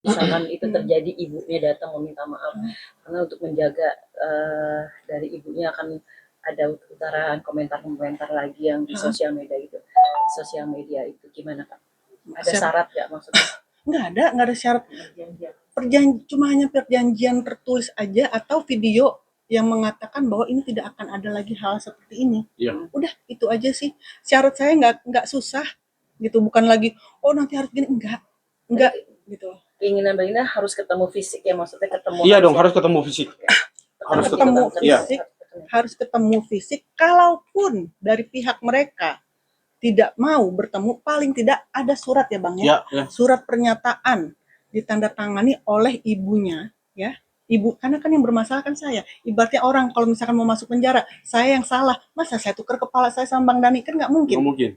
misalkan itu terjadi, ibunya datang meminta maaf, karena untuk menjaga dari ibunya akan ada utaraan komentar-komentar lagi yang di sosial media itu. Sosial media itu gimana Kak? Ada syarat nggak maksudnya? Nggak ada syarat. Cuma hanya perjanjian tertulis aja atau video yang mengatakan bahwa ini tidak akan ada lagi hal seperti ini. Iya. Udah itu aja sih. Syarat saya nggak susah gitu, bukan lagi oh nanti harus gini, enggak gitu. Keinginan Mbak Ina harus ketemu fisik ya, maksudnya ketemu. Iya dong, harus ketemu fisik. Harus ketemu fisik, harus ketemu fisik. Kalaupun dari pihak mereka tidak mau bertemu, paling tidak ada surat ya Bang ya. Surat pernyataan ditandatangani oleh ibunya ya. Ibu, karena kan yang bermasalah kan saya. Ibaratnya orang kalau misalkan mau masuk penjara, saya yang salah. Masa saya tukar kepala saya sama Bang Dani, kan nggak mungkin. Nggak mungkin.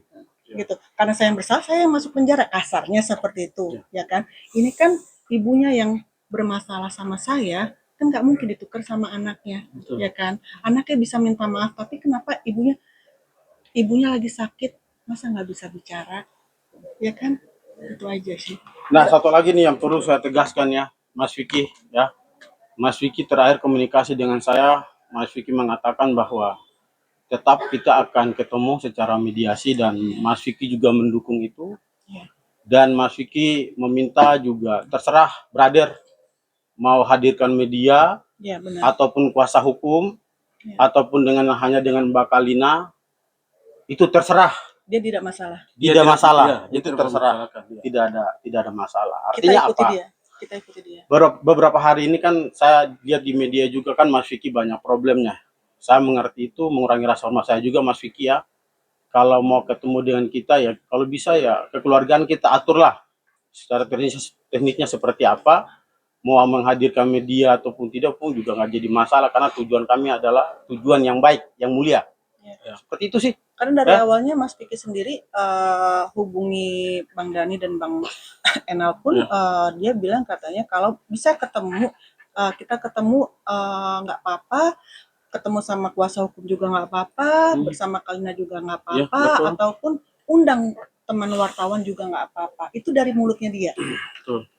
Gitu. Karena saya yang bersalah, saya yang masuk penjara. Kasarnya seperti itu, ya kan. Ini kan ibunya yang bermasalah sama saya, kan nggak mungkin ditukar sama anaknya, ya kan. Anaknya bisa minta maaf, tapi kenapa ibunya lagi sakit, masa nggak bisa bicara, ya kan. Itu aja sih. Nah, satu lagi nih yang perlu saya tegaskan ya, Mas Vicky ya. Mas Vicky terakhir komunikasi dengan saya, Mas Vicky mengatakan bahwa tetap kita akan ketemu secara mediasi dan Mas Vicky juga mendukung itu. Dan Mas Vicky meminta juga terserah brother mau hadirkan media ataupun kuasa hukum ataupun hanya dengan Mbak Kalina, itu terserah. Dia tidak masalah. Tidak masalah, itu terserah. Tidak ada masalah. Artinya apa? Kita ikuti dia. Beberapa hari ini kan saya lihat di media juga kan Mas Vicky banyak problemnya. Saya mengerti itu, mengurangi rasa hormat saya juga Mas Vicky ya. Kalau mau ketemu dengan kita ya, kalau bisa ya kekeluargaan kita aturlah secara teknisnya seperti apa. Mau menghadirkan media ataupun tidak pun juga nggak jadi masalah karena tujuan kami adalah tujuan yang baik, yang mulia. Seperti itu sih. Karena dari awalnya Mas Vicky sendiri hubungi Bang Dani dan Bang Enal pun dia bilang katanya kalau bisa ketemu kita ketemu nggak apa-apa, ketemu sama kuasa hukum juga nggak apa-apa, bersama Kalina juga nggak apa-apa, ataupun undang teman wartawan juga nggak apa-apa. Itu dari mulutnya dia.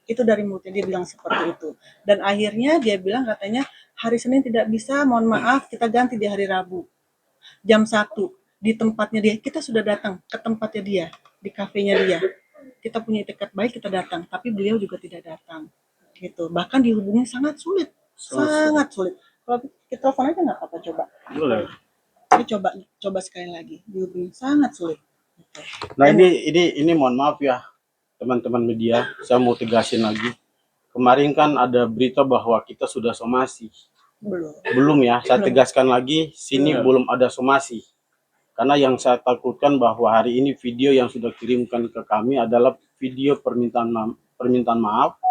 Itu dari mulutnya dia bilang seperti itu. Dan akhirnya dia bilang katanya hari Senin tidak bisa, mohon maaf kita ganti di hari Rabu. Jam 1 di tempatnya dia. Kita sudah datang ke tempatnya dia, di kafenya dia. Kita punya etikat baik, kita datang, tapi beliau juga tidak datang. Gitu. Bahkan dihubungi sangat sulit. Sangat sulit. Kalau kita telepon aja nggak apa-apa, coba. Boleh. Jadi coba sekali lagi. Dihubungi sangat sulit. Gitu. Nah, ini mohon maaf ya teman-teman media, saya mau tegasin lagi. Kemarin kan ada berita bahwa kita sudah somasi. Belum ya, saya tegaskan lagi, sini belum ada somasi. Karena yang saya takutkan bahwa hari ini video yang sudah kirimkan ke kami adalah video permintaan maaf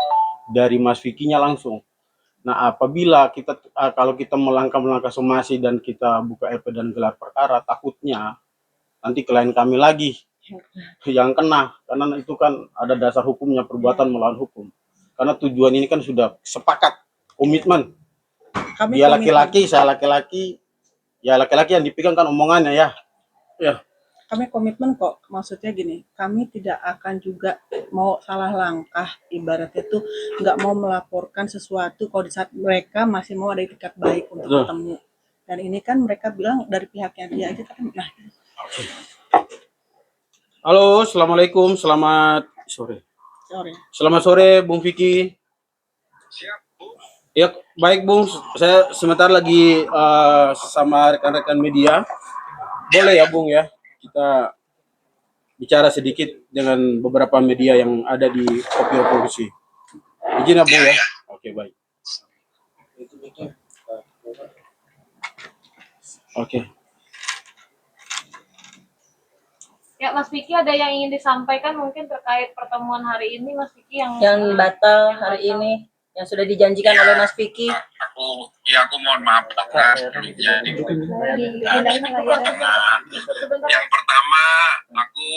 dari Mas Vicky-nya langsung. Nah, apabila kalau kita melangkah somasi dan kita buka LP dan gelar perkara, takutnya nanti klien kami lagi yang kena, karena itu kan ada dasar hukumnya, perbuatan melawan hukum. Karena tujuan ini kan sudah sepakat, komitmen. Dia laki-laki, saya laki-laki, ya laki-laki yang dipegang kan omongannya ya. Ya. Kami komitmen kok, maksudnya gini, kami tidak akan juga mau salah langkah, ibaratnya tuh nggak mau melaporkan sesuatu kalau di saat mereka masih mau ada itikat baik untuk ketemu. Dan ini kan mereka bilang dari pihaknya dia aja kan, nah. Halo, assalamualaikum, selamat sore. Selamat sore, Bung Vicky. Siap, Bung. Ya, baik Bung, saya sebentar lagi sama rekan-rekan media. Boleh ya Bung ya, kita bicara sedikit dengan beberapa media yang ada di Kopior Produksi. Izin ya Bung ya? Oke, baik. Oke. Ya Mas Vicky, ada yang ingin disampaikan mungkin terkait pertemuan hari ini Mas Vicky yang batal hari ini yang sudah dijanjikan oleh Mas Vicky. Aku mohon maaf sebelumnya. Yang pertama, aku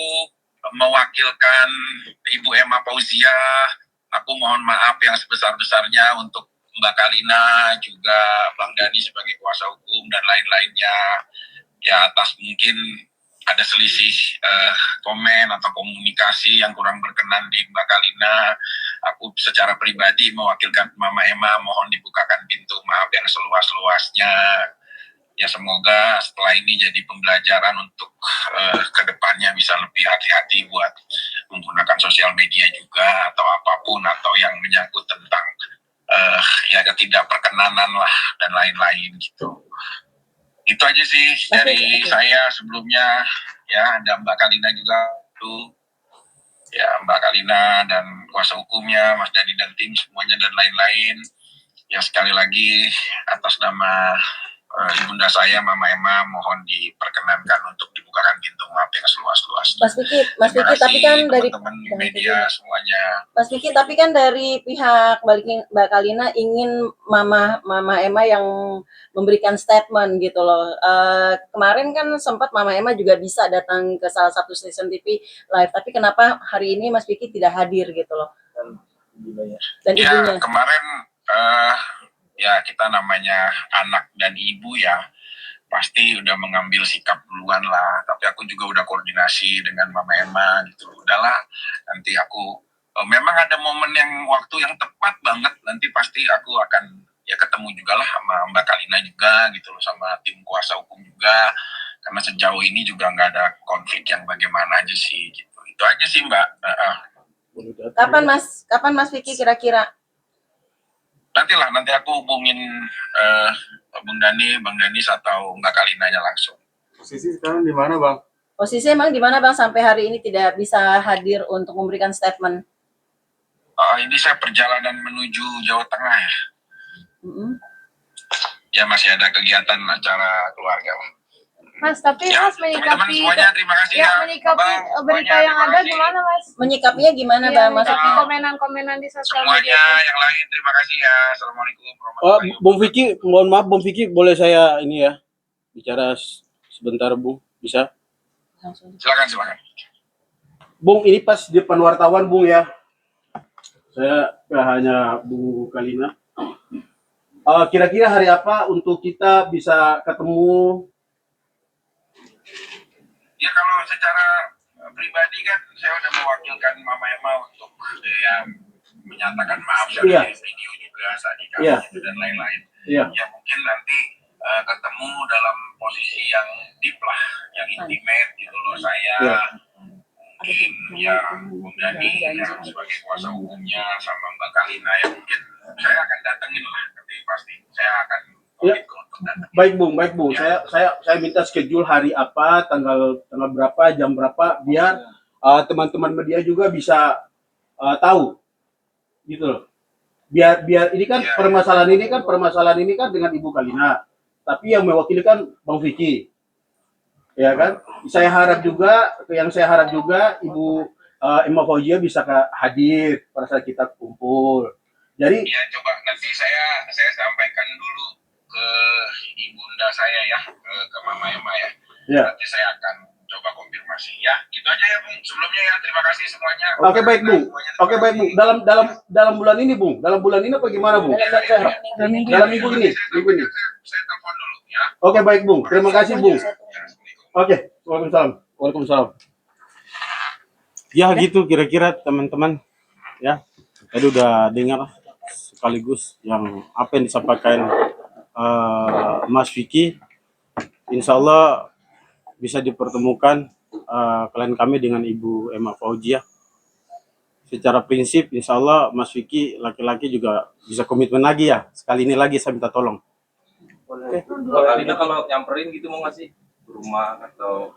mewakilkan Ibu Emma Fauzia. Aku mohon maaf yang sebesar-besarnya untuk Mbak Kalina, juga Bang Dani sebagai kuasa hukum dan lain-lainnya. Ya atas mungkin ada selisih komen atau komunikasi yang kurang berkenan di Mbak Kalina. aku secara pribadi mewakilkan Mama Emma mohon dibukakan pintu maaf yang seluas-luasnya. Ya semoga setelah ini jadi pembelajaran untuk kedepannya bisa lebih hati-hati buat menggunakan sosial media juga atau apapun atau yang menyangkut tentang ya ketidakperkenanan lah dan lain-lain gitu. Itu aja sih dari saya sebelumnya. Ya ada Mbak Kalina juga tuh. Ya Mbak Kalina dan kuasa hukumnya Mas Dani dan tim semuanya dan lain-lain. Ya sekali lagi atas nama ibunda saya Mama Emma mohon diperkenankan untuk dibukakan pintu maaf yang seluas-luasnya. Mas Vicky, tapi kan dari teman-teman media semuanya. Mas Vicky, tapi kan dari pihak Mbak Kalina ingin Mama Emma yang memberikan statement gitu loh. Kemarin kan sempat Mama Emma juga bisa datang ke salah satu stasiun TV live, tapi kenapa hari ini Mas Vicky tidak hadir gitu loh? Dan Ya ibunya. kemarin ya kita namanya anak dan ibu ya pasti udah mengambil sikap duluan lah, tapi aku juga udah koordinasi dengan Mama Emma gitu. Udahlah, nanti aku memang ada momen yang waktu yang tepat banget, nanti pasti aku akan ya ketemu juga lah sama Mbak Kalina juga gitu loh, sama tim kuasa hukum juga, karena sejauh ini juga nggak ada konflik yang bagaimana aja sih gitu. Itu aja sih Mbak. Kapan Mas Vicky kira-kira? Nanti aku hubungin Bung Dani, Bang Danis atau Mbak Kalinanya langsung. Posisi sekarang di mana, Bang? Posisi emang di mana Bang sampai hari ini tidak bisa hadir untuk memberikan statement? Ini saya perjalanan menuju Jawa Tengah ya. Ya masih ada kegiatan acara keluarga. Mas, tapi Ya, Mas teman-teman menyikapi semuanya terima kasih ya. menyikapi Bang, berita semuanya, yang terima ada kasih. gimana Mas? Menyikapinya gimana Iya, Bang? menyikapi Maksudnya komenan-komenan di sosial media. Semuanya yang lain terima kasih ya. Assalamualaikum Oh, warahmatullahi Bung Vicky, mohon maaf Bung Vicky, boleh saya ini ya bicara sebentar, Bung? Bisa? Silakan. Bung, ini pas di depan wartawan, Bung ya. Saya hanya Bung Kalina. Kira-kira hari apa untuk kita bisa ketemu? Ya kalau secara pribadi kan saya udah mewakilkan Mama Emma untuk ya menyatakan maaf Iya. dari video juga tadi Iya. dan lain-lain. Iya. Ya mungkin nanti ketemu dalam posisi yang deep lah, yang intimate gitu loh saya. Iya. Mungkin ya Bung Dani yang sebagai kuasa hukumnya sama Mbak Kalina ya mungkin saya akan datengin lah, nanti pasti saya akan Ya. untuk datang. Baik Bung. Saya minta schedule hari apa, tanggal berapa, jam berapa, biar teman-teman media juga bisa tahu, gitu loh. Biar ini kan Ya. permasalahan ini kan dengan Ibu Kalina, tapi yang mewakili kan Bang Vicky, ya kan? Saya harap juga Ibu Emma Fauzia bisa hadir pada saat kita kumpul. Jadi Ya coba nanti saya sampaikan dulu ke ibunda saya ya, ke Mama Emma ya. ya. Nanti saya akan coba konfirmasi ya. Gitu aja ya Bung. Sebelumnya ya terima kasih semuanya. Oke baik Bung. Dalam bulan ini Bung. Dalam bulan ini apa gimana Bung? Dalam minggu ini. Saya telepon dulu ya. Oke baik Bung. Terima kasih Bung. Ya, Assalamualaikum. Oke. Waalaikumsalam. Ya gitu kira-kira teman-teman. Ya. Tadi udah dengar sekaligus yang apa yang disampaikan Mas Vicky. Insya Allah bisa dipertemukan klien kami dengan Ibu Emma Fauzia. Secara prinsip, insya Allah Mas Vicky laki-laki juga bisa komitmen lagi ya. Sekali ini lagi saya minta tolong. Boleh. Kalina kalau nyamperin gitu mau ngasih rumah atau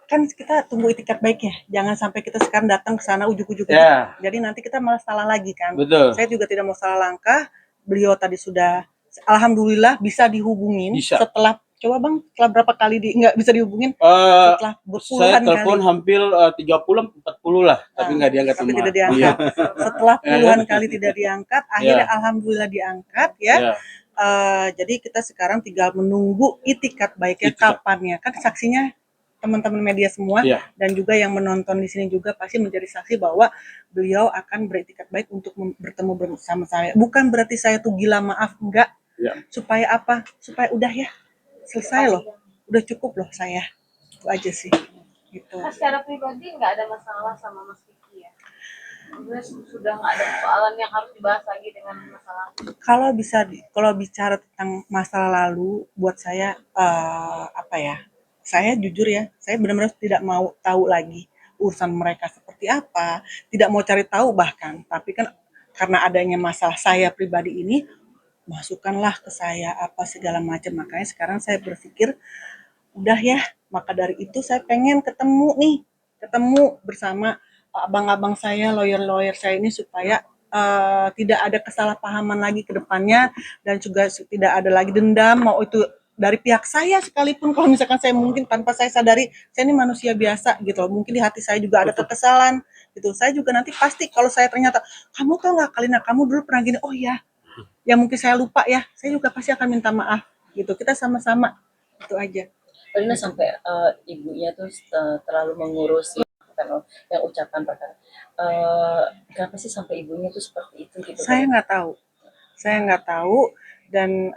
Kan kita tunggu itikat baik ya, jangan sampai kita sekarang datang ke sana ujuk-ujuk. Ya. Jadi nanti kita malah salah lagi kan. Betul. Saya juga tidak mau salah langkah. Beliau tadi sudah, alhamdulillah bisa dihubungin. Bisa. Setelah coba Bang, setelah berapa kali nggak bisa dihubungin? Setelah Saya berpuluhan telepon kali. hampir 30-40 lah, tapi nggak diangkat Sampai sama. tidak diangkat. Setelah puluhan kali tidak diangkat, akhirnya alhamdulillah diangkat ya. Ya. Jadi kita sekarang tinggal menunggu itikat baiknya Itikat. kapannya. Kan saksinya teman-teman media semua Ya. dan juga yang menonton di sini juga pasti menjadi saksi bahwa beliau akan beretikat baik untuk bertemu bersama saya. Bukan berarti saya tuh gila, maaf, enggak. Ya. Supaya apa? Supaya udah ya, selesai loh. Udah cukup loh saya. Itu aja sih. Gitu. Mas, secara pribadi nggak ada masalah sama Mas Vicky ya? Sebenarnya sudah nggak ada persoalan yang harus dibahas lagi dengan masalah. Kalau bicara tentang masa lalu, buat saya apa ya? Saya jujur ya, saya benar-benar tidak mau tahu lagi urusan mereka seperti apa, tidak mau cari tahu bahkan. Tapi kan karena adanya masalah saya pribadi ini, masukkanlah ke saya apa segala macam. Makanya sekarang saya berpikir, udah ya, maka dari itu saya pengen ketemu bersama abang-abang saya, lawyer-lawyer saya ini supaya tidak ada kesalahpahaman lagi ke depannya dan juga tidak ada lagi dendam mau itu dari pihak saya sekalipun kalau misalkan saya mungkin tanpa saya sadari saya ini manusia biasa gitu loh. Mungkin di hati saya juga ada kekesalan gitu. Saya juga nanti pasti kalau saya ternyata kamu tau nggak Kalina kamu dulu pernah gini, oh ya, yang mungkin saya lupa ya, saya juga pasti akan minta maaf gitu. Kita sama-sama itu aja. Karena sampai ibunya tuh terlalu mengurus kan yang ucapan perkara. Kenapa sih sampai ibunya tuh seperti itu gitu? Saya nggak tahu dan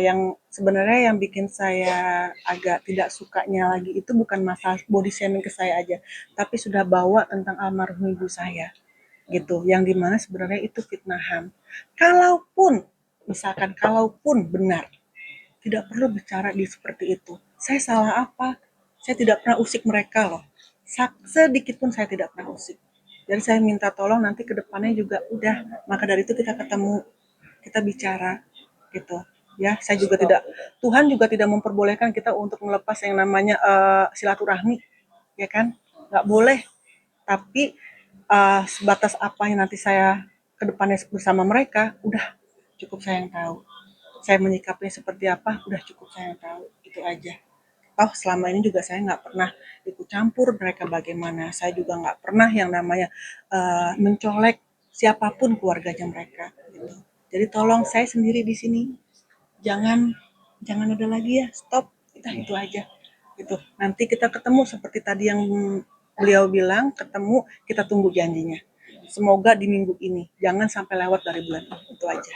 yang sebenarnya yang bikin saya agak tidak sukanya lagi itu bukan masalah body shaming ke saya aja, tapi sudah bawa tentang almarhum ibu saya gitu, yang dimana sebenarnya itu fitnahan. Kalaupun benar, tidak perlu bicara di seperti itu. Saya salah apa? Saya tidak pernah usik mereka loh. Sedikit pun saya tidak pernah usik. Jadi saya minta tolong nanti ke depannya juga udah. Maka dari itu kita ketemu, kita bicara gitu. Ya, saya juga tidak, Tuhan juga tidak memperbolehkan kita untuk melepas yang namanya silaturahmi, ya kan? Nggak boleh. Tapi sebatas apa yang nanti saya ke depannya bersama mereka, udah cukup saya yang tahu. Saya menyikapinya seperti apa, udah cukup saya yang tahu. Itu aja. Oh, selama ini juga saya nggak pernah ikut campur mereka bagaimana. Saya juga nggak pernah yang namanya mencolek siapapun keluarganya mereka. Gitu. Jadi tolong saya sendiri di sini, jangan ada lagi ya, stop. Itu aja. Gitu. Nanti kita ketemu seperti tadi yang beliau bilang, ketemu kita tunggu janjinya. Semoga di minggu ini, jangan sampai lewat dari bulan ini. Itu aja.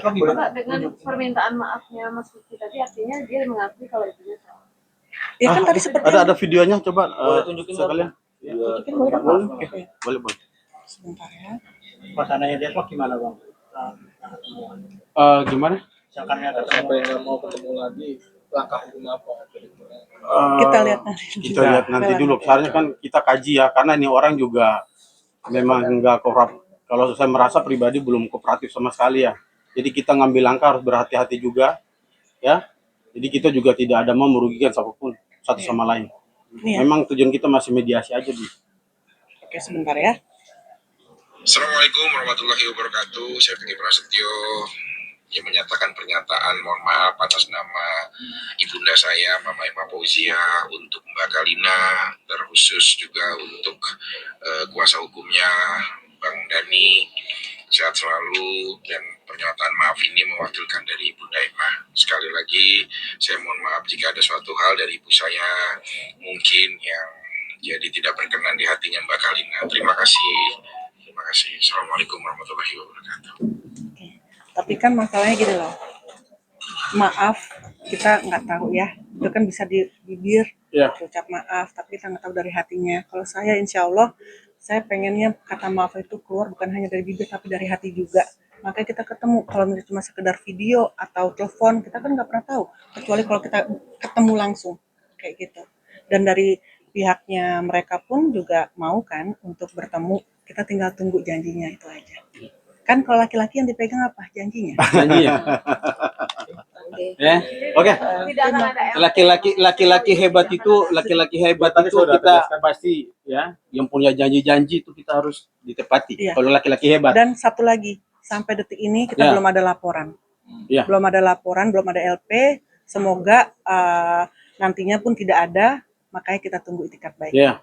Pak, dengan permintaan maafnya Mas Vicky tadi artinya dia mengakui kalau ibunya salah. Ya kan tadi seperti ada videonya, coba Boleh tunjukin sekalian. tunjukin boleh Pak? Oke. Boleh. Sebentar ya. Suasananya dia gimana bang? Gimana? Misalkan ya Siapa yang nggak mau ketemu lagi, langkah hukum apa? Kita lihat nanti. Kita lihat nanti dulu. Soalnya kan kita kaji ya, karena ini orang juga memang nggak kooperatif. Kalau saya merasa pribadi belum kooperatif sama sekali ya. Jadi kita ngambil langkah harus berhati-hati juga, ya. Jadi kita juga tidak ada mau merugikan siapapun satu sama lain. Iya. Memang tujuan kita masih mediasi aja, Bu. Oke, sebentar ya. Assalamualaikum warahmatullahi wabarakatuh. Saya Vicky Prasetyo yang menyatakan pernyataan mohon maaf atas nama ibunda saya, Mama Emma Fauzia, untuk Mbak Kalina, terkhusus juga untuk kuasa hukumnya Bang Dani. Sehat selalu, dan pernyataan maaf ini mewakilkan dari Ibunda Emma. Sekali lagi, saya mohon maaf jika ada suatu hal dari ibu saya mungkin yang jadi tidak berkenan di hatinya Mbak Kalina. Terima kasih. Terima kasih. Assalamualaikum warahmatullahi wabarakatuh. Oke. Tapi kan masalahnya gini loh. Maaf, kita nggak tahu ya. Itu kan bisa di bibir, Ya. ucap maaf, tapi kita nggak tahu dari hatinya. Kalau saya, insya Allah, saya pengennya kata maaf itu keluar bukan hanya dari bibir, tapi dari hati juga. Makanya kita ketemu. Kalau misalnya cuma sekedar video atau telepon, kita kan nggak pernah tahu. Kecuali kalau kita ketemu langsung, kayak gitu. Dan dari pihaknya mereka pun juga mau kan untuk bertemu. Kita tinggal tunggu janjinya, itu aja. Kan kalau laki-laki yang dipegang apa? Janjinya. Janji ya. Ya. Oke. Tidak akan ada Laki-laki hebat itu kita pasti ya, yang punya janji-janji itu kita harus ditepati. Iya. Kalau laki-laki hebat. Dan satu lagi, sampai detik ini kita Ya. belum ada laporan. Ya. Belum ada laporan, belum ada LP. Semoga nantinya pun tidak ada, makanya kita tunggu itikat baik. Ya.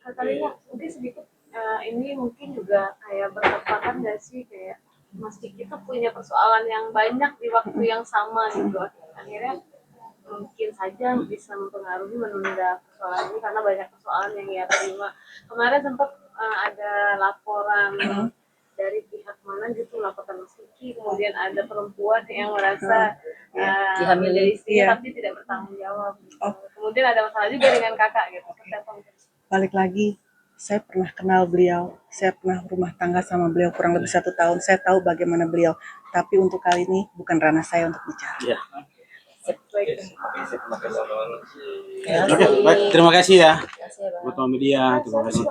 Katanya mungkin sedikit ini mungkin juga kayak bertepatan nggak sih kayak Mas Vicky tuh punya persoalan yang banyak di waktu yang sama gitu. Akhirnya mungkin saja bisa mempengaruhi menunda persoalan ini karena banyak persoalan yang ia terima. Kemarin sempat ada laporan dari pihak mana gitu, laporan Mas Vicky, kemudian ada perempuan yang merasa Dihamili. menjadi istri Iya. tapi tidak bertanggung jawab. Gitu. Oh. Kemudian ada masalah juga dengan kakak gitu. Seperti apa? Balik lagi, saya pernah kenal beliau, saya pernah rumah tangga sama beliau kurang lebih 1 tahun. Saya tahu bagaimana beliau, tapi untuk kali ini bukan ranah saya untuk bicara. Ya. Baik. Oke, baik. Terima kasih ya. Terima kasih ya, Bang. Buat media, terima kasih.